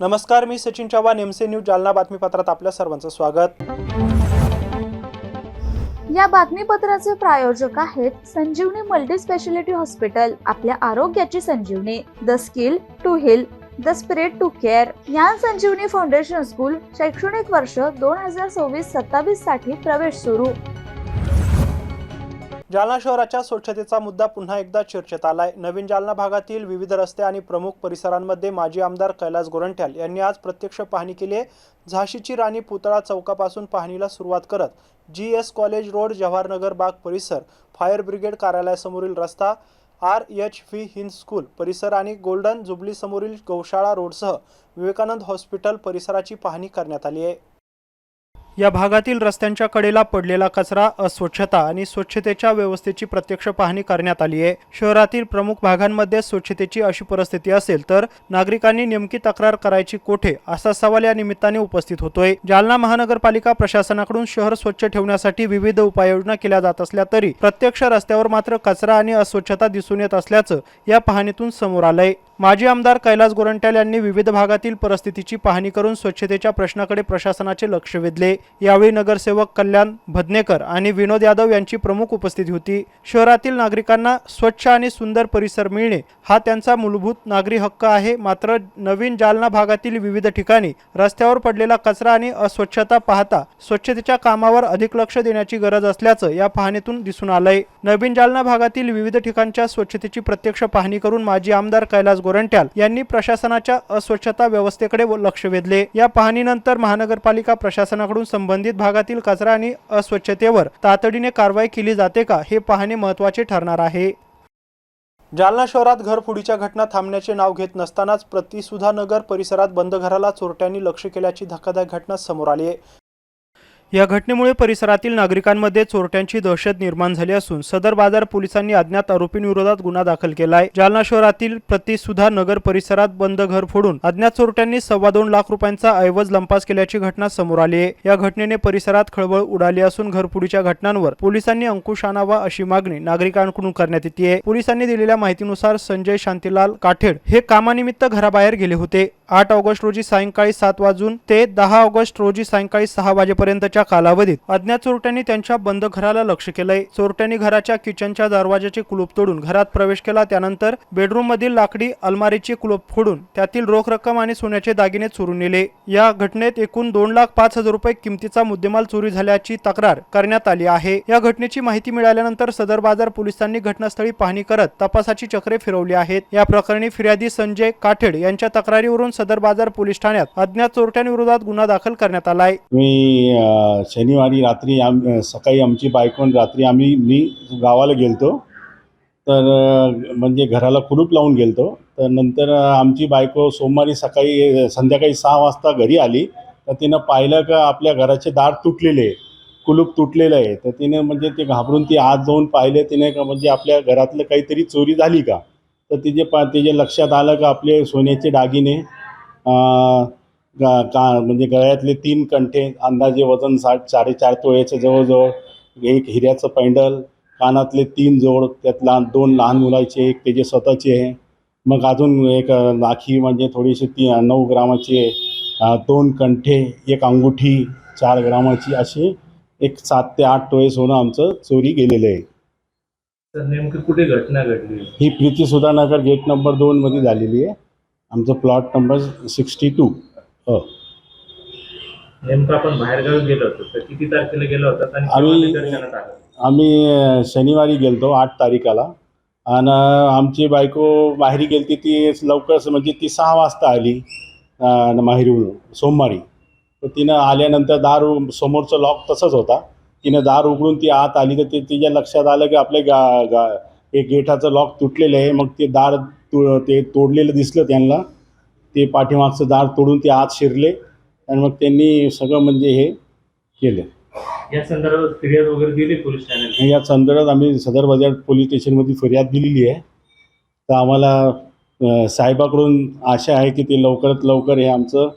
नमस्कार, मी Sachin Chavan, MC news Jalna बातमीपत्रात आपल्या सर्वांचं स्वागत। या बातमीपत्राचे प्रायोजक आहेत संजीवनी मल्टी स्पेशालिटी हॉस्पिटल। आपल्या आरोग्याची संजीवनी, the skill to heal, the spirit to care. Gyan Sanjeevani foundation school शैक्षणिक वर्ष 2026-27 साठी प्रवेश सुरू। जालना शहराच्या स्वच्छतेचा मुद्दा पुन्हा एकदा चर्चेत आलाय। नवीन जालना भागातील विविध रस्ते आणि प्रमुख परिसरांमध्ये माजी आमदार कैलास गोरंट्याल यांनी आज प्रत्यक्ष पाहणी केली आहे। झाशीची राणी पुतळा चौकापासून पाहणीला सुरुवात करत GS कॉलेज रोड, जवाहरनगर बाग परिसर, फायर ब्रिगेड कार्यालयासमोरील रस्ता, RHV हिंद स्कूल परिसर आणि गोल्डन जुबली समोरील गौशाळा रोडसह विवेकानंद हॉस्पिटल परिसराची पाहणी करण्यात आली आहे। या भागातील रस्त्यांच्या कडेला पडलेला कचरा, अस्वच्छता आणि स्वच्छतेच्या व्यवस्थेची प्रत्यक्ष पाहणी करण्यात आली आहे। शहरातील प्रमुख भागांमध्ये स्वच्छतेची अशी परिस्थिती असेल तर नागरिकांनी नेमकी तक्रार करायची कोठे, असा सवाल या निमित्ताने उपस्थित होतोय। जालना महानगरपालिका प्रशासनाकडून शहर स्वच्छ ठेवण्यासाठी विविध उपाययोजना केल्या जात असल्या तरी प्रत्यक्ष रस्त्यावर मात्र कचरा आणि अस्वच्छता दिसून येत असल्याचं या पाहणीतून समोर आलंय। माजी आमदार कैलास गोरंट्याल यांनी विविध भागातील परिस्थितीची पाहणी करून स्वच्छतेच्या प्रश्नाकडे प्रशासनाचे लक्ष वेधले। यावेळी नगरसेवक कल्याण भदनेकर आणि विनोद यादव यांची प्रमुख उपस्थिती होती। शहरातील नागरिकांना स्वच्छ आणि सुंदर परिसर मिळणे हा त्यांचा मूलभूत नागरी हक्क आहे। मात्र नवीन जालना भागातील विविध ठिकाणी रस्त्यावर पडलेला कचरा आणि अस्वच्छता पाहता स्वच्छतेच्या कामावर अधिक लक्ष देण्याची गरज असल्याचं या पाहणीतून दिसून आलंय। नवीन जालना भागातील विविध ठिकाणच्या स्वच्छतेची प्रत्यक्ष पाहणी करून माजी आमदार कैलास गोरंट्याल यांनी प्रशासनाच्या अस्वच्छता व्यवस्थेकडे लक्ष वेधले। या पाहणीनंतर महानगरपालिका प्रशासनाकडून संबंधित भागातील कचरा आणि अस्वच्छतेवर तातडीने कारवाई केली जाते का, हे पाहणे महत्त्वाचे ठरणार आहे। जालना शहरात घरफोडीच्या घटना थांबण्याचे नाव घेत नसतानाच प्रतिसुधा नगर परिसरात बंद घराला चोरट्यांनी लक्ष केल्याची धक्कादायक घटना समोर आली आहे। या घटनेमुळे परिसरातील नागरिकांमध्ये चोरट्यांची दहशत निर्माण झाली असून सदर बाजार पोलिसांनी अज्ञात आरोपींविरोधात गुन्हा दाखल केलाय। जालना शहरातील प्रतिसुधा नगर परिसरात बंद घर फोडून अज्ञात चोरट्यांनी 2.25 लाख रुपयांचा ऐवज लंपास केल्याची घटना समोर आली आहे। या घटनेने परिसरात खळबळ उडाली असून घरफोडीच्या घटनांवर पोलिसांनी अंकुश आणावा अशी मागणी नागरिकांकडून करण्यात येते। पोलिसांनी दिलेल्या माहितीनुसार संजय शांतीलाल काठेड हे कामानिमित्त घराबाहेर गेले होते। 8 ऑगस्ट रोजी सायंकाळी 7 वाजून ते 10 ऑगस्ट रोजी सायंकाळी 6 वाजेपर्यंतच्या कालावधीत अज्ञात चोरट्यांनी त्यांच्या बंद घराला लक्ष केलंय। चोरट्यांनी घराच्या किचनच्या दरवाजाचे कुलूप तोडून घरात प्रवेश केला। त्यानंतर बेडरूम मधील लाकडी अलमारीचे कुलूप फोडून त्यातील रोख रक्कम आणि सोन्याचे दागिने चोरून नेले। या घटनेत एकूण 2,05,000 रुपये किमतीचा मुद्देमाल चोरी झाल्याची तक्रार करण्यात आली आहे। या घटनेची माहिती मिळाल्यानंतर सदर बाजार पोलिसांनी घटनास्थळी पाहणी करत तपासाची चक्रे फिरवली आहेत। या प्रकरणी फिर्यादी संजय काठेड यांच्या तक्रारीवरून सदर बाजार पोलीस ठाण्यात अज्ञात चोरट्यांविरोधात गुन्हा दाखल करण्यात आलाय। शनिवारी रात्री सकाळी आमची बायकोन रात्री मी गावाला गेलतो, तर म्हणजे घराला कुलूप लावून गेलतो। तर नंतर आमची बायको सोमवारी संध्याकाळी 6 वाजता घरी आली, तर तिनं पाहिलं का आपल्या घराचे दार तुटलेले, कुलूप तुटलेलं आहे। तर तिने म्हणजे ते घाबरून ती आत जाऊन पाहिले तिने का म्हणजे आपल्या घरातलं काहीतरी चोरी झाली का। तर तिचे लक्षात आलं का आपले सोन्याचे दागिने, म्हणजे गळ्यातले 3 कंठे, अंदाजे वजन 4.5 तोळ्याच्या जवळजवळ, एक हिऱ्याचं पैंडल, कानातले 3 जोड, त्यातला 2 लहान मुलाचे, एक त्याचे स्वतःचे आहे। मग अजून एक राखी म्हणजे थोडीशी 9 ग्रामाची, 2 कंठे, एक अंगुठी 4 ग्रामाची, अशी एक 7 ते 8 तोळे सोनं आमचं चोरी गेलेलं आहे। तर नेमकी कुठे घटना घडली? ही प्रतिसुधा नगर गेट नंबर 2 मध्ये झालेली आहे। आमचं प्लॉट नंबर 62। नेमकं आपण बाहेरगावी गेलो होतो, तर किती तारखेला गेलो होतो आणि दर्शनात आलं? आम्ही शनिवारी गेलतो 8 तारखेला, आणि आमची बायको माहेरी गेलती, ती लवकर म्हणजे ती 6 वाजता आली माहेरीहून सोमवारी। तर तिनं आल्यानंतर दार समोरचं लॉक तसंच होता, तिनं दार उघडून ती आत आली। तर तिच्या लक्षात आलं की आपल्या एक गेटाचं लॉक तुटलेलं आहे। मग ते दार ते तोडलेलं दिसलं त्यांना, ते पाठीमागचं दार तोडून ते आत शिरले आणि मग त्यांनी सगळं म्हणजे हे केलं। या संदर्भात फिर्याद वगैरे दिली पोलीस ठाण्याला? या संदर्भात आम्ही सदर बाजार पोलीस स्टेशनमध्ये फिर्याद दिलेली आहे। तर आम्हाला साहेबाकडून आशा आहे की ते लवकरात लवकर हे आमचं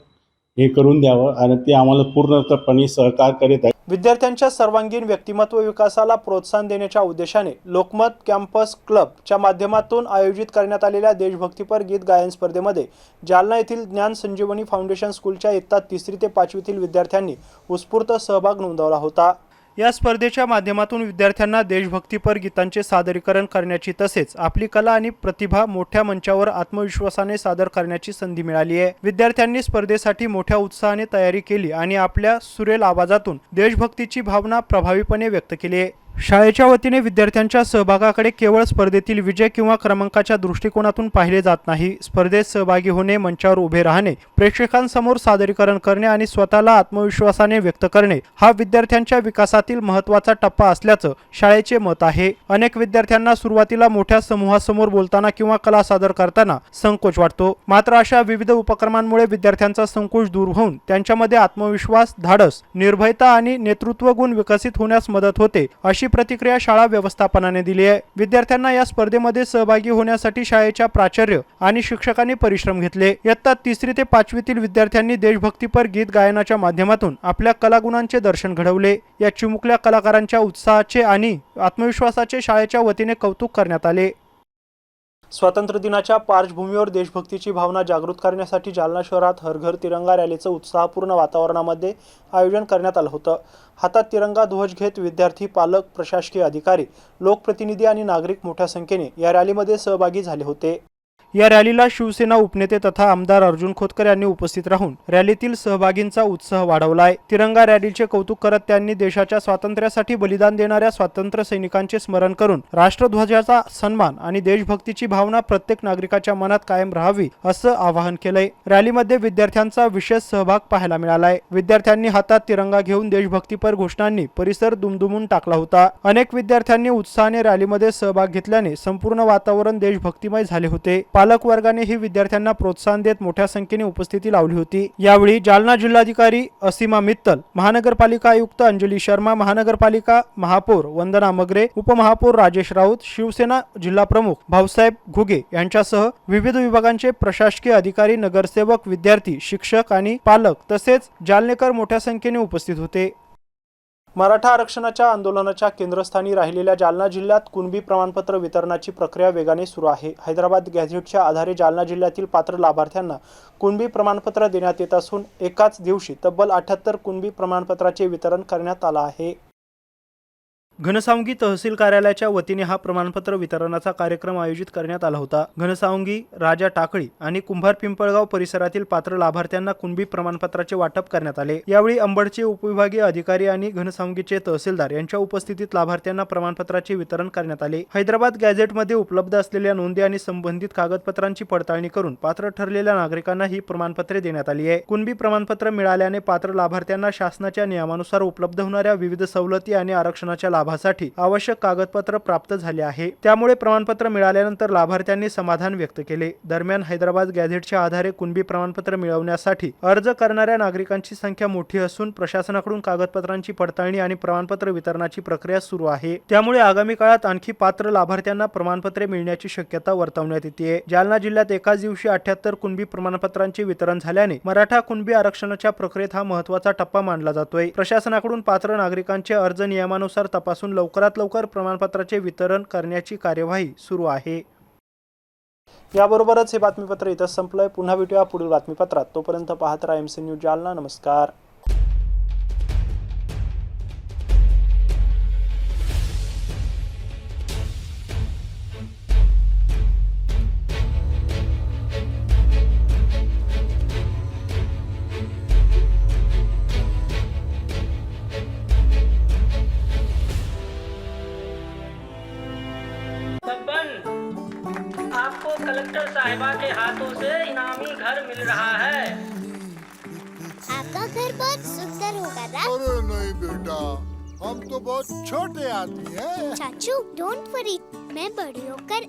हे करून द्यावं आणि ते आम्हाला पूर्णपणे सहकार्य करीत आहे। विद्यार्थ्यांच्या सर्वांगीण व्यक्तिमत्व विकासाला प्रोत्साहन देण्याच्या उद्देशाने लोकमत कॅम्पस क्लबच्या माध्यमातून आयोजित करण्यात आलेल्या देशभक्तीपर गीत गायन स्पर्धेमध्ये जालना येथील ज्ञान संजीवनी फाउंडेशन स्कूलच्या इयत्ता 3री ते 5वीतील विद्यार्थ्यांनी उत्स्फूर्त सहभाग नोंदवला होता। या स्पर्धेच्या माध्यमातून विद्यार्थ्यांना देशभक्तीपर गीतांचे सादरीकरण करण्याची तसेच आपली कला आणि प्रतिभा मोठ्या मंचावर आत्मविश्वासाने सादर करण्याची संधी मिळाली आहे। विद्यार्थ्यांनी स्पर्धेसाठी मोठ्या उत्साहाने तयारी केली आणि आपल्या सुरेल आवाजातून देशभक्तीची भावना प्रभावीपणे व्यक्त केली आहे। शाळेच्या वतीने विद्यार्थ्यांच्या सहभागाकडे केवळ स्पर्धेतील विजय किंवा क्रमांकाच्या दृष्टिकोनातून पाहिले जात नाही। स्पर्धेत सहभागी होणे, मंचावर उभे राहणे, प्रेक्षकांसमोर सादरीकरण करणे आणि स्वतःला आत्मविश्वासाने व्यक्त करणे हा विद्यार्थ्यांच्या विकासातील महत्त्वाचा टप्पा असल्याचं शाळेचे मत आहे। अनेक विद्यार्थ्यांना सुरुवातीला मोठ्या समूहासमोर बोलताना किंवा कला सादर करताना संकोच वाटतो, मात्र अशा विविध उपक्रमांमुळे विद्यार्थ्यांचा संकोच दूर होऊन त्यांच्यामध्ये आत्मविश्वास, धाडस, निर्भयता आणि नेतृत्व गुण विकसित होण्यास मदत होते, अशी प्रतिक्रिया शाळा व्यवस्थापनाने दिली आहे। विद्यार्थ्यांना या स्पर्धेमध्ये सहभागी होण्यासाठी शाळेच्या प्राचार्य आणि शिक्षकांनी परिश्रम घेतले। इयत्ता 3री ते 5वीतील विद्यार्थ्यांनी देशभक्तीपर गीत गायनाच्या माध्यमातून आपल्या कलागुणांचे दर्शन घडवले। या चिमुकल्या कलाकारांच्या उत्साहाचे आणि आत्मविश्वासाचे शाळेच्या वतीने कौतुक करण्यात आले। स्वातंत्र्य दिनाच्या पार्श्वभूमीवर देशभक्तीची भावना जागृत करण्यासाठी जालना शहरात हर घर तिरंगा रॅलीचं उत्साहपूर्ण वातावरणामध्ये आयोजन करण्यात आलं होतं। हातात तिरंगा ध्वज घेत विद्यार्थी, पालक, प्रशासकीय अधिकारी, लोकप्रतिनिधी आणि नागरिक मोठ्या संख्येने या रॅलीमध्ये सहभागी झाले होते। या रॅलीला शिवसेना उपनेते तथा आमदार अर्जुन खोतकर यांनी उपस्थित राहून रॅलीतील सहभागींचा उत्साह वाढवलाय। तिरंगा रॅलीचे कौतुक करत त्यांनी देशाच्या स्वातंत्र्यासाठी बलिदान देणाऱ्या स्वातंत्र्य सैनिकांचे स्मरण करून राष्ट्रध्वजाचा सन्मान आणि देशभक्तीची भावना प्रत्येक नागरिकाच्या मनात कायम राहावी असं आवाहन केलंय। रॅलीमध्ये विद्यार्थ्यांचा विशेष सहभाग पाहायला मिळालाय। विद्यार्थ्यांनी हातात तिरंगा घेऊन देशभक्तीपर घोषणांनी परिसर दुमदुमून टाकला होता। अनेक विद्यार्थ्यांनी उत्साहाने रॅलीमध्ये सहभाग घेतल्याने संपूर्ण वातावरण देशभक्तिमय झाले होते। पालक वर्गानेही विद्यार्थ्यांना प्रोत्साहन देत मोठ्या संख्येने उपस्थिती लावली होती। यावेळी जालना जिल्हाधिकारी असीमा मित्तल, महानगरपालिका आयुक्त अंजली शर्मा, महानगरपालिका महापौर वंदना मगरे, उपमहापौर राजेश राऊत, शिवसेना जिल्हा प्रमुख भाऊसाहेब घुगे यांच्यासह विविध विभागांचे प्रशासकीय अधिकारी, नगरसेवक, विद्यार्थी, शिक्षक आणि पालक तसेच जालनेकर मोठ्या संख्येने उपस्थित होते। मराठा आरक्षणाच्या आंदोलनाच्या केंद्रस्थानी राहिलेल्या जालना जिल्ह्यात कुणबी प्रमाणपत्र वितरणाची प्रक्रिया वेगाने सुरू आहे। हैदराबाद गॅझेटच्या आधारे जालना जिल्ह्यातील पात्र लाभार्थ्यांना कुणबी प्रमाणपत्र देण्यात येत असून एकाच दिवशी तब्बल 78 कुणबी प्रमाणपत्राचे वितरण करण्यात आलं आहे। घनसावंगी तहसील कार्यालयाच्या वतीने हा प्रमाणपत्र वितरणाचा कार्यक्रम आयोजित करण्यात आला होता। घनसावंगी, राजा टाकळी आणि कुंभार पिंपळगाव परिसरातील पात्र लाभार्थ्यांना कुणबी प्रमाणपत्राचे वाटप करण्यात आले। यावेळी अंबडचे उपविभागीय अधिकारी आणि घनसावंगीचे तहसीलदार यांच्या उपस्थितीत लाभार्थ्यांना प्रमाणपत्राचे वितरण करण्यात आले। हैदराबाद गॅझेटमध्ये उपलब्ध असलेल्या नोंदी आणि संबंधित कागदपत्रांची पडताळणी करून पात्र ठरलेल्या नागरिकांना ही प्रमाणपत्रे देण्यात आली आहे। कुणबी प्रमाणपत्र मिळाल्याने पात्र लाभार्थ्यांना शासनाच्या नियमानुसार उपलब्ध होणाऱ्या विविध सवलती आणि आरक्षणाच्या लाभासाठी आवश्यक कागदपत्र प्राप्त झाले आहे। त्यामुळे प्रमाणपत्र मिळाल्यानंतर लाभार्थ्यांनी समाधान व्यक्त केले। दरम्यान हैदराबाद गॅझेटच्या आधारे कुणबी प्रमाणपत्र मिळवण्यासाठी अर्ज करणाऱ्या नागरिकांची संख्या मोठी असून प्रशासनाकडून कागदपत्रांची पडताळणी आणि प्रमाणपत्र वितरणाची प्रक्रिया सुरू आहे। त्यामुळे आगामी काळात आणखी पात्र लाभार्थ्यांना प्रमाणपत्रे मिळण्याची शक्यता वर्तवण्यात येते। जालना जिल्ह्यात एकाच दिवशी 78 कुणबी प्रमाणपत्रांचे वितरण झाल्याने मराठा कुणबी आरक्षणाच्या प्रक्रियेत हा महत्त्वाचा टप्पा मानला जातोय। प्रशासनाकडून पात्र नागरिकांचे अर्ज नियमानुसार तपासून लवकरात लवकर प्रमाणपत्राचे वितरण करण्याची कार्यवाही सुरू आहे। याबरोबरच हे बातमीपत्र इथं संपलंय। पुन्हा भेटूया पुढील बातमीपत्रात। तोपर्यंत पाहत राहा MC न्यूज जालना। नमस्कार। आपको कलेक्टर साहिबा के हाथों से इनामी घर मिल रहा है। आपका घर बहुत सुंदर होगा ना? अरे नहीं बेटा, हम तो बहुत छोटे आदमी हैं। चाचू डोंट वरी, मैं बड़ी होकर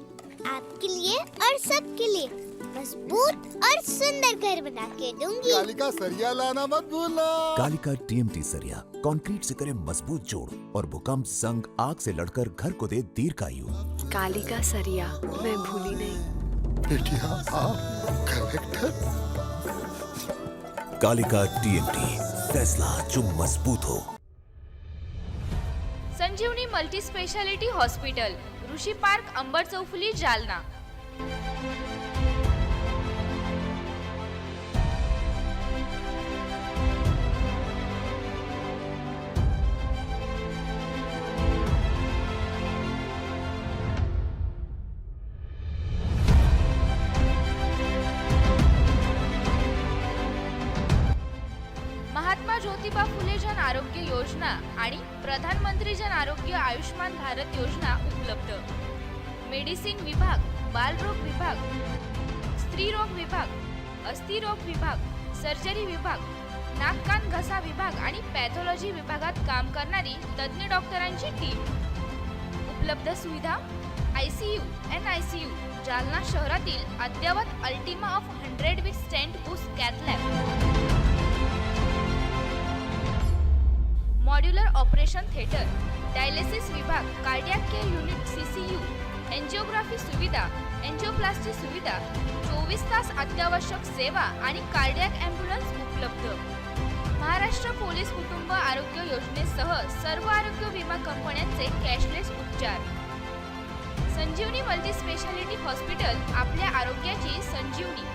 आपके लिए और सबके लिए मजबूत और सुंदर घर बना के दूंगी। कालिका सरिया लाना मत भूलना। कालिका TMT सरिया कंक्रीट से करे मजबूत जोड़ और भूकंप, संग, आग से लड़कर घर को दे दीर्घायु। कालिका सरिया मैं भूली नहीं। बेटिया आप कलेक्टर। कालिका TMT, फैसला जो मजबूत हो। संजीवनी मल्टी स्पेशालिटी हॉस्पिटल, ऋषी पार्क, अंबड चौफुली, जालना. महात्मा ज्योतिबा फुले जन आरोग्य योजना आणि प्रधानमंत्री जन आरोग्य आयुष्मान भारत योजना उपलब्ध. मेडिसिन विभाग, बालरोग विभाग, स्त्रीरोग विभाग, अस्थिरोग विभाग, सर्जरी विभाग, नाक कान घसा विभाग आणि पॅथॉलॉजी विभागात काम करणारी तज्ज्ञ डॉक्टरांची टीम. उपलब्ध सुविधा ICU, NICU, जालना शहरातील अद्ययावत Ultima of 100 with stent boost cath lab, modular operation theatre, dialysis विभाग, cardiac care unit CCU, angiography सुविधा, एंजिओप्लास्टी सुविधा, 24 तास अत्यावश्यक सेवा आणि कार्डियक ॲम्ब्युलन्स उपलब्ध. महाराष्ट्र पोलीस कुटुंब आरोग्य योजनेसह सर्व आरोग्य विमा कंपन्यांचे कॅशलेस उपचार. संजीवनी मल्टी स्पेशालिटी हॉस्पिटल, आपल्या आरोग्याची संजीवनी.